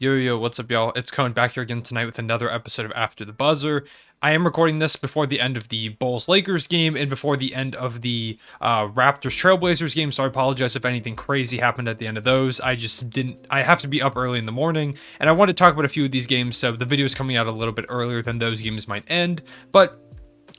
Yo, what's up, y'all? It's Cohen back here again tonight with another episode of After the Buzzer. I am recording this before the end of the Bulls-Lakers game and before the end of the Raptors-Trailblazers game, so I apologize if anything crazy happened at the end of those. I have to be up early in the morning, and I want to talk about a few of these games, so the video is coming out a little bit earlier than those games might end, but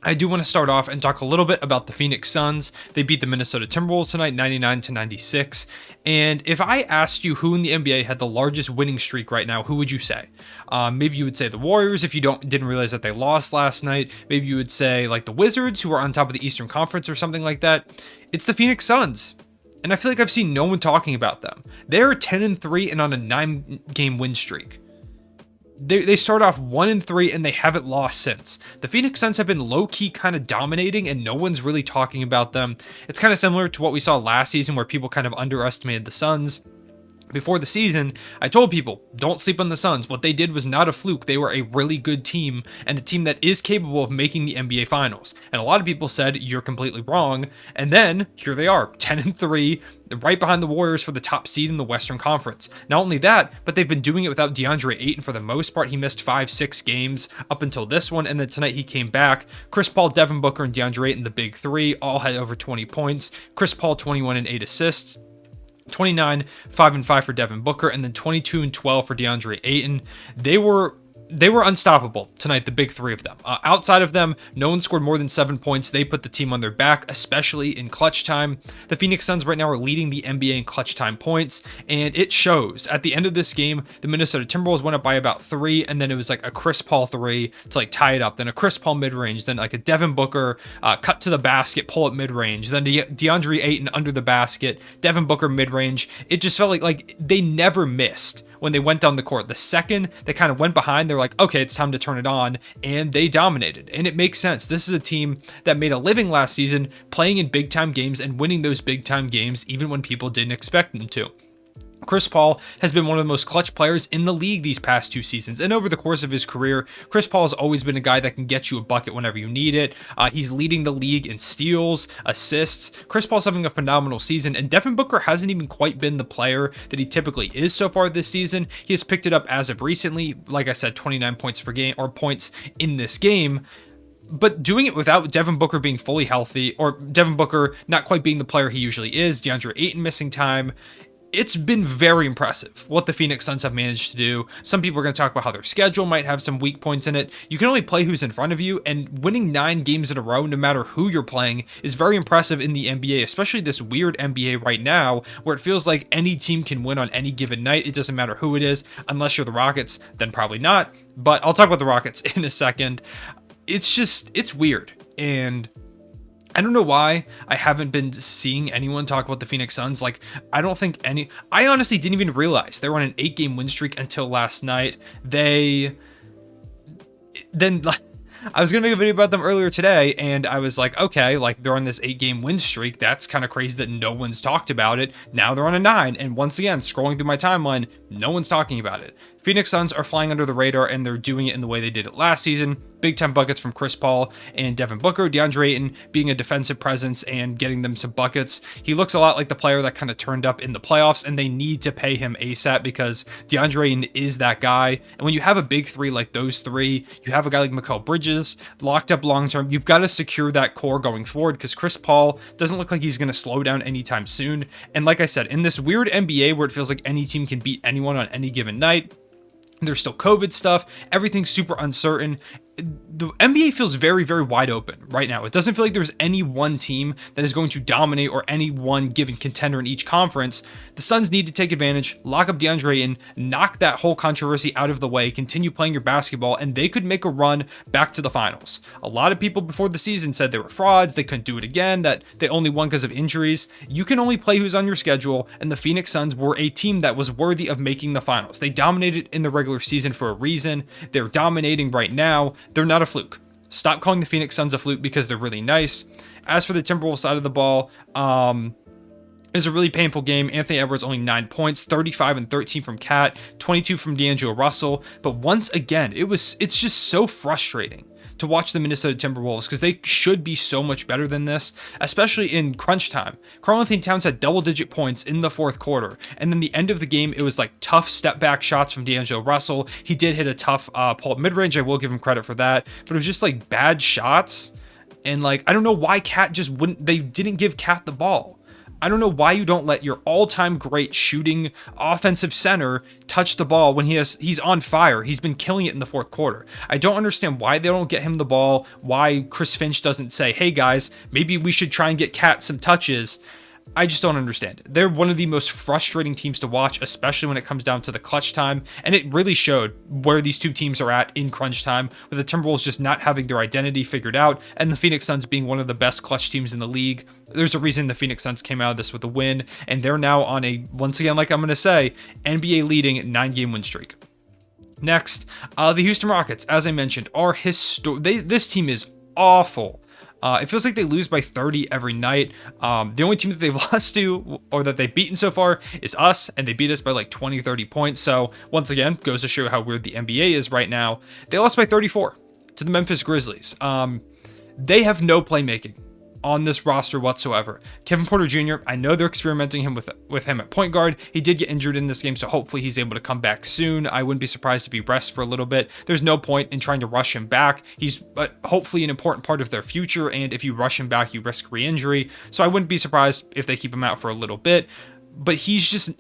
I do want to start off and talk a little bit about the Phoenix Suns. They beat the Minnesota Timberwolves tonight, 99-96. And if I asked you who in the NBA had the largest winning streak right now, who would you say? Maybe you would say the Warriors if you didn't realize that they lost last night. Maybe you would say like the Wizards, who are on top of the Eastern Conference or something like that. It's the Phoenix Suns. And I feel like I've seen no one talking about them. They're 10-3 and on a 9-game win streak. They start off 1-3 and they haven't lost since. The Phoenix Suns have been low-key kind of dominating and no one's really talking about them. It's kind of similar to what we saw last season where people kind of underestimated the Suns. Before the season, I told people, don't sleep on the Suns. What they did was not a fluke. They were a really good team and a team that is capable of making the NBA Finals. And a lot of people said, you're completely wrong. And then, here they are, 10-3, right behind the Warriors for the top seed in the Western Conference. Not only that, but they've been doing it without DeAndre Ayton for the most part. He missed 5-6 games up until this one, and then tonight he came back. Chris Paul, Devin Booker, and DeAndre Ayton, the big three, all had over 20 points. Chris Paul, 21 and 8 assists. 29, 5 and 5 for Devin Booker, and then 22 and 12 for DeAndre Ayton. They were unstoppable tonight, the big three of them. Outside of them, no one scored more than 7 points. They put the team on their back, especially in clutch time. The Phoenix Suns right now are leading the NBA in clutch time points, and it shows. At the end of this game, the Minnesota Timberwolves went up by about 3, and then it was like a Chris Paul 3 to like tie it up, then a Chris Paul mid-range, then like a Devin Booker cut to the basket, pull up mid-range, then DeAndre Ayton under the basket, Devin Booker mid-range. It just felt like they never missed when they went down the court. The second they kind of went behind, they're like, okay, it's time to turn it on, and they dominated. And it makes sense. This is a team that made a living last season playing in big-time games and winning those big-time games even when people didn't expect them to. Chris Paul has been one of the most clutch players in the league these past 2 seasons, and over the course of his career, Chris Paul has always been a guy that can get you a bucket whenever you need it. He's leading the league in steals, assists. Chris Paul's having a phenomenal season, and Devin Booker hasn't even quite been the player that he typically is so far this season. He has picked it up as of recently, like I said, 29 points per game, or points in this game. But doing it without Devin Booker being fully healthy, or Devin Booker not quite being the player he usually is, DeAndre Ayton missing time, it's been very impressive what the Phoenix Suns have managed to do. Some people are going to talk about how their schedule might have some weak points in it. You can only play who's in front of you, and winning 9 games in a row, no matter who you're playing, is very impressive in the NBA, especially this weird NBA right now, where it feels like any team can win on any given night. It doesn't matter who it is, unless you're the Rockets, then probably not. But I'll talk about the Rockets in a second. It's weird, and I don't know why I haven't been seeing anyone talk about the Phoenix Suns. Like, I honestly didn't even realize they were on an 8-game win streak until last night. I was going to make a video about them earlier today, and I was like, okay, like they're on this 8-game win streak. That's kind of crazy that no one's talked about it. Now they're on a 9, and once again, scrolling through my timeline, no one's talking about it. Phoenix Suns are flying under the radar, and they're doing it in the way they did it last season. Big time buckets from Chris Paul and Devin Booker. DeAndre Ayton being a defensive presence and getting them some buckets. He looks a lot like the player that kind of turned up in the playoffs, and they need to pay him ASAP because DeAndre Ayton is that guy. And when you have a big three like those three, you have a guy like Mikal Bridges locked up long term, you've got to secure that core going forward because Chris Paul doesn't look like he's going to slow down anytime soon. And like I said, in this weird NBA where it feels like any team can beat anyone on any given night, there's still COVID stuff. Everything's super uncertain. The NBA feels very, very wide open right now. It doesn't feel like there's any one team that is going to dominate or any one given contender in each conference. The Suns need to take advantage, lock up DeAndre Ayton, knock that whole controversy out of the way, continue playing your basketball, and they could make a run back to the finals. A lot of people before the season said they were frauds, they couldn't do it again, that they only won because of injuries. You can only play who's on your schedule, and the Phoenix Suns were a team that was worthy of making the finals. They dominated in the regular season for a reason. They're dominating right now. They're not a fluke. Stop calling the Phoenix Suns a fluke because they're really nice. As for the Timberwolves side of the ball, it was a really painful game. Anthony Edwards only 9 points, 35 and 13 from Cat, 22 from D'Angelo Russell. But once again, it's just so frustrating to watch the Minnesota Timberwolves because they should be so much better than this, especially in crunch time. Karl-Anthony Towns had double-digit points in the fourth quarter, and then the end of the game, it was like tough step-back shots from D'Angelo Russell. He did hit a tough pull-up mid-range. I will give him credit for that, but it was just like bad shots, and like I don't know why they didn't give Cat the ball. I don't know why you don't let your all-time great shooting offensive center touch the ball when he's on fire. He's been killing it in the fourth quarter. I don't understand why they don't get him the ball, why Chris Finch doesn't say, hey guys, maybe we should try and get Cat some touches. I just don't understand it. They're one of the most frustrating teams to watch, especially when it comes down to the clutch time. And it really showed where these two teams are at in crunch time, with the Timberwolves just not having their identity figured out, and the Phoenix Suns being one of the best clutch teams in the league. There's a reason the Phoenix Suns came out of this with a win, and they're now on a, once again, like I'm going to say, NBA leading 9-game win streak. Next, the Houston Rockets, as I mentioned, are this team is awful. It feels like they lose by 30 every night. The only team that they've lost to, or that they've beaten so far, is us, and they beat us by like 20, 30 points. So, once again, goes to show how weird the NBA is right now. They lost by 34 to the Memphis Grizzlies. They have no playmaking on this roster whatsoever. Kevin Porter Jr., I know they're experimenting with him at point guard. He did get injured in this game, so hopefully he's able to come back soon. I wouldn't be surprised if he rests for a little bit. There's no point in trying to rush him back. He's hopefully an important part of their future, and if you rush him back, you risk re-injury. So I wouldn't be surprised if they keep him out for a little bit. But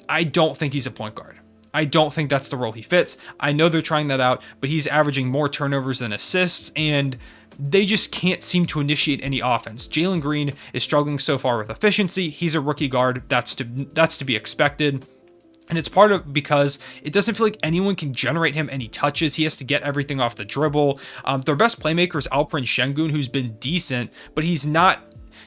I don't think he's a point guard. I don't think that's the role he fits. I know they're trying that out, but he's averaging more turnovers than assists, and they just can't seem to initiate any offense. Jalen Green is struggling so far with efficiency. He's a rookie guard. That's to be expected. And it's part of because it doesn't feel like anyone can generate him any touches. He has to get everything off the dribble. Their best playmaker is Alperen Şengün, who's been decent, but he's not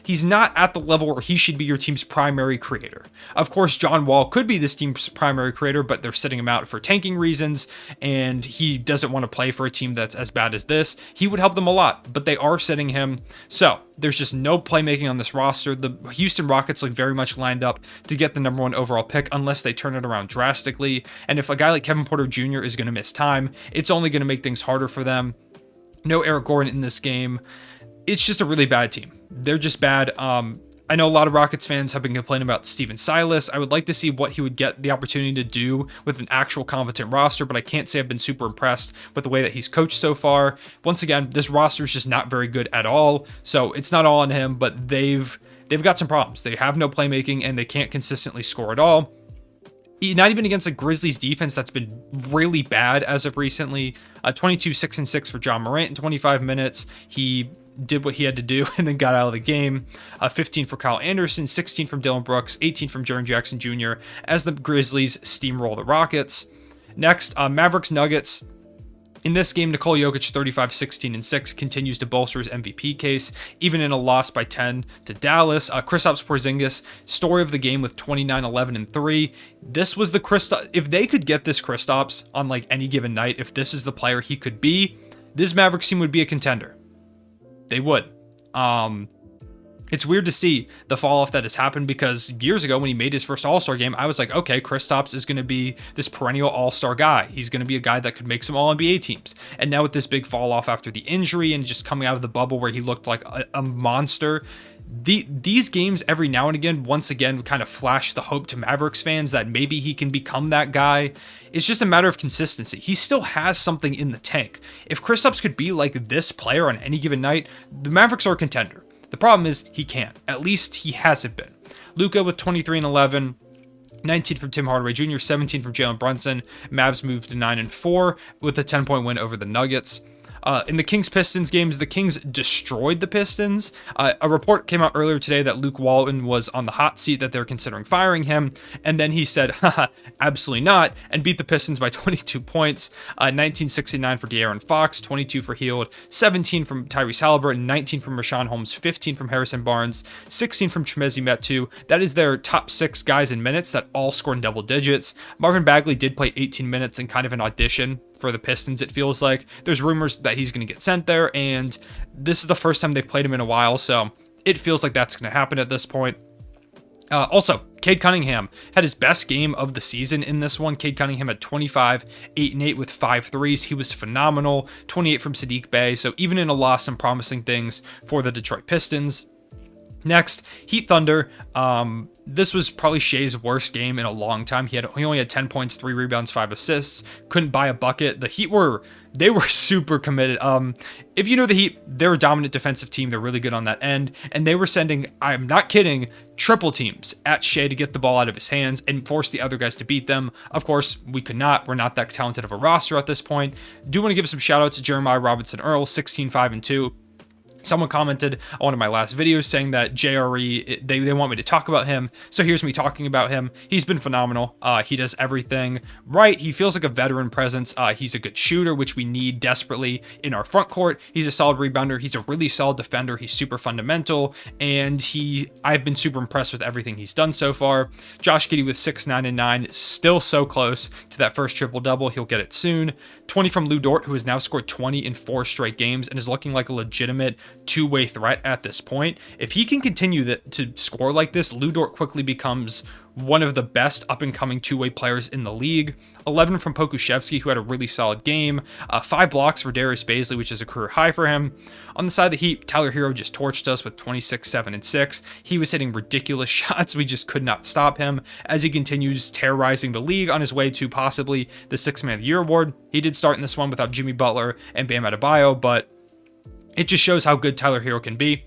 at the level where he should be your team's primary creator. Of course, John Wall could be this team's primary creator, but they're sitting him out for tanking reasons, and he doesn't want to play for a team that's as bad as this. He would help them a lot, but they are sitting him. So there's just no playmaking on this roster. The Houston Rockets look very much lined up to get the number 1 overall pick unless they turn it around drastically. And if a guy like Kevin Porter Jr. is going to miss time, it's only going to make things harder for them. No Eric Gordon in this game. It's just a really bad team. They're just bad. I know a lot of Rockets fans have been complaining about Steven Silas. I would like to see what he would get the opportunity to do with an actual competent roster, but I can't say I've been super impressed with the way that he's coached so far. Once again, this roster is just not very good at all, so it's not all on him, but they've got some problems. They have no playmaking, and they can't consistently score at all. Not even against the Grizzlies defense that's been really bad as of recently. 22, 6, and 6 for John Morant in 25 minutes. He did what he had to do and then got out of the game. 15 for Kyle Anderson, 16 from Dillon Brooks, 18 from Jaren Jackson Jr. as the Grizzlies steamroll the Rockets. Next, Mavericks Nuggets. In this game, Nikola Jokic, 35, 16, and 6, continues to bolster his MVP case, even in a loss by 10 to Dallas. Kristaps Porzingis, story of the game with 29, 11, and 3. This was the Kristaps. If they could get this Kristaps on like any given night, if this is the player he could be, this Mavericks team would be a contender. They would. It's weird to see the fall off that has happened because years ago when he made his first All-Star game, I was like, okay, Kristaps is going to be this perennial All-Star guy. He's going to be a guy that could make some All-NBA teams. And now with this big fall off after the injury and just coming out of the bubble where he looked like a monster, these games every now and again, once again, kind of flash the hope to Mavericks fans that maybe he can become that guy. It's just a matter of consistency. He still has something in the tank. If Kristaps could be like this player on any given night, the Mavericks are a contender. The problem is he can't. At least he hasn't been. Luka with 23 and 11. 19 from Tim Hardaway Jr., 17 from Jalen Brunson. Mavs moved to 9 and 4 with a 10-point win over the Nuggets. In the Kings-Pistons games, the Kings destroyed the Pistons. A report came out earlier today that Luke Walton was on the hot seat, that they're considering firing him. And then he said, haha, absolutely not, and beat the Pistons by 22 points. 1969 for De'Aaron Fox, 22 for Hield, 17 from Tyrese Haliburton, 19 from Rashawn Holmes, 15 from Harrison Barnes, 16 from Chimezie Metu. That is their top 6 guys in minutes that all scored in double digits. Marvin Bagley did play 18 minutes in kind of an audition for the Pistons, it feels like. There's rumors that he's going to get sent there, and this is the first time they've played him in a while, so it feels like that's going to happen at this point. Also, Cade Cunningham had his best game of the season in this one. Cade Cunningham had 25, 8 and 8 with 5 threes. He was phenomenal. 28 from Sadiq Bey. So even in a loss, some promising things for the Detroit Pistons. Next, Heat Thunder. This was probably Shea's worst game in a long time. He only had 10 points, 3 rebounds, 5 assists. Couldn't buy a bucket. The Heat were super committed. If you know the Heat, they're a dominant defensive team. They're really good on that end. And they were sending, I'm not kidding, triple teams at Shea to get the ball out of his hands and force the other guys to beat them. Of course, we could not. We're not that talented of a roster at this point. Do want to give some shout outs to Jeremiah Robinson Earl, 16, 5 and 2. Someone commented on one of my last videos saying that JRE, they want me to talk about him. So here's me talking about him. He's been phenomenal. He does everything right. He feels like a veteran presence. He's a good shooter, which we need desperately in our front court. He's a solid rebounder. He's a really solid defender. He's super fundamental. And I've been super impressed with everything he's done so far. Josh Giddey with 6, 9, and 9. Still so close to that first triple-double. He'll get it soon. 20 from Lou Dort, who has now scored 20 in 4 straight games and is looking like a legitimate two-way threat at this point. If he can continue to score like this, Lou Dort quickly becomes one of the best up-and-coming two-way players in the league. 11 from Pokuševski, who had a really solid game. 5 blocks for Darius Bazley, which is a career high for him. On the side of the Heat, Tyler Hero just torched us with 26, 7, and 6. He was hitting ridiculous shots. We just could not stop him as he continues terrorizing the league on his way to possibly the 6th Man of the Year award. He did start in this one without Jimmy Butler and Bam Adebayo, but it just shows how good Tyler Hero can be.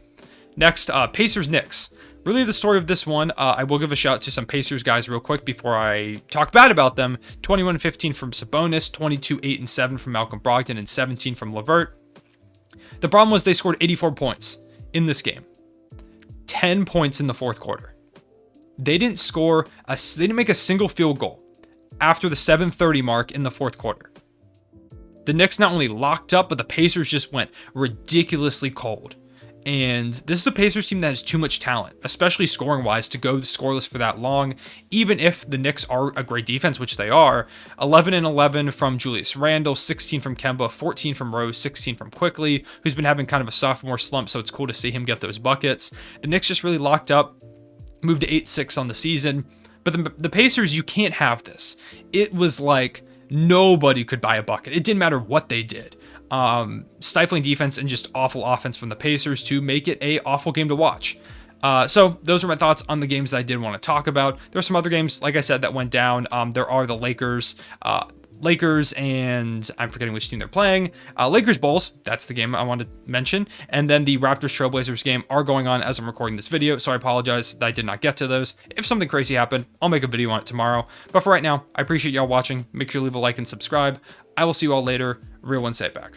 Next, Pacers-Knicks. Really the story of this one, I will give a shout out to some Pacers guys real quick before I talk bad about them. 21-15 from Sabonis, 22, 8, and 7 from Malcolm Brogdon, and 17 from LeVert. The problem was they scored 84 points in this game. 10 points in the fourth quarter. They didn't make a single field goal after the 7:30 mark in the fourth quarter. The Knicks not only locked up, but the Pacers just went ridiculously cold. And this is a Pacers team that has too much talent, especially scoring-wise, to go scoreless for that long. Even if the Knicks are a great defense, which they are, 11 and 11 from Julius Randle, 16 from Kemba, 14 from Rose, 16 from Quickly, who's been having kind of a sophomore slump, so it's cool to see him get those buckets. The Knicks just really locked up, moved to 8-6 on the season. But the Pacers, you can't have this. It was like nobody could buy a bucket. It didn't matter what they did. Stifling defense and just awful offense from the Pacers to make it a awful game to watch. So those are my thoughts on the games that I did want to talk about. There are some other games, like I said, that went down. There are the Lakers and I'm forgetting which team they're playing. Lakers Bulls, that's the game I wanted to mention. And then the Raptors Trailblazers game are going on as I'm recording this video, so I apologize that I did not get to those. If something crazy happened, I'll make a video on it tomorrow. But for right now, I appreciate y'all watching. Make sure to leave a like and subscribe. I will see you all later. Real one, say it back.